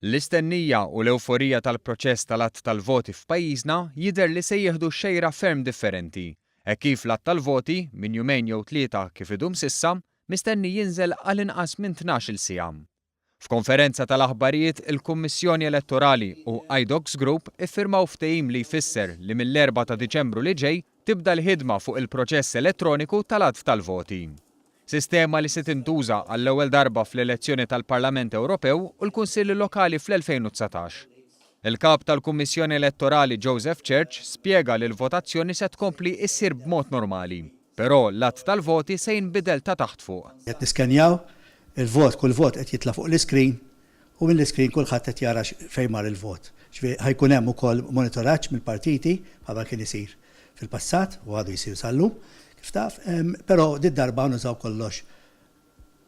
L-istennija u l-euforija tal-proċess tal-għadd tal-voti f'pajjiżna jidher li se jieħdu xejra ferm differenti. Kif l-għadd tal-voti minn jumejn jew tlieta kif idum s'issa mistenni jinżel għal inqas minn 12-il siegħa. F'konferenza tal-aħbarijiet il-Kummissjoni Elettorali u iDocs Group iffirmaw ftehim li jfisser li mill-4 ta' Diċembru li ġej tibda l-ħidma fuq il-proċess elettroniku tal-għadd tal-voti. Sistema li se tintuża għall-ewwel darba fl-elezzjoni tal-Parlament Ewropew u l-Kunsilli Lokali fl-2019. Il-kap tal-Kummissjoni Elettorali Joseph Church spjega li l-votazzjoni se tkompli issir b'mod normali, però l-għadd tal-voti se jinbidel ta' taħt fuq. Qed niskenjaw il-vot, kull vot qed jitla' fuq l-iskrin u mill-iskrin kulħadd qed jara fejn mar il-vot. Ħajkun hemm ukoll monitoraġġ mill-partiti bħalma kien isir fil-passat u għadu jsir sal-lum. Kif taf, però darba nużaw kollox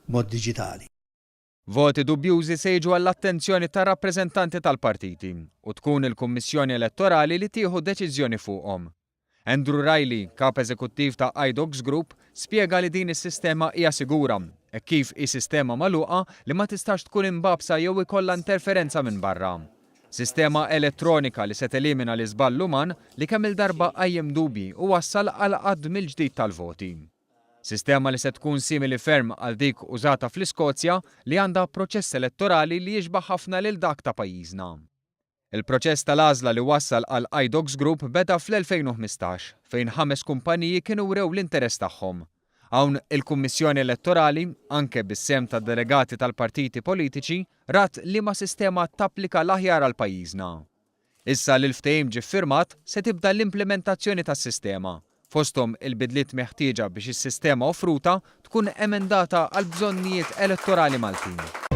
mod diġitali. Voti dubjużi se jiġu għall-attenzjoni tar rappreżentanti tal-partiti u tkun il-Kummissjoni Elettorali li tieħu deċiżjoni fuqhom. Andrew Riley, kap eżekuttiv ta' iDocs Group, spjega li din is-sistema hija sigura kif is-sistema magħluqa li ma tistax tkun imbabsa jew ikollha interferenza minn barra. Sistema elettronika li se telimina l-iżball uman li kemm il-darba qajjem dubji u wassal għal għadd mill-ġdid tal-voti. Sistema li se tkun simili ferm għal dik użata fl-Iskozja li għandha proċess elettorali li jiġbaħ ħafna lil dak ta' pajjiżna. Il-proċess tal-għażla li wassal għal iDocs Group beda fl-2015 fejn 5 kumpaniji kienu wrew l-interess tagħhom. Hawn il-Kummissjoni Elettorali, anke bis-sem ta' delegati tal-partiti politiċi, rat li ma' sistema tapplika l-aħjar għal pajjiżna. Issa li l-ftehim ġie ffirmat se tibda l-implementazzjoni tas-sistema. Fosthom il-bidliet meħtieġa biex is-sistema offruta tkun emendata għal bżonnijiet elettorali Maltin.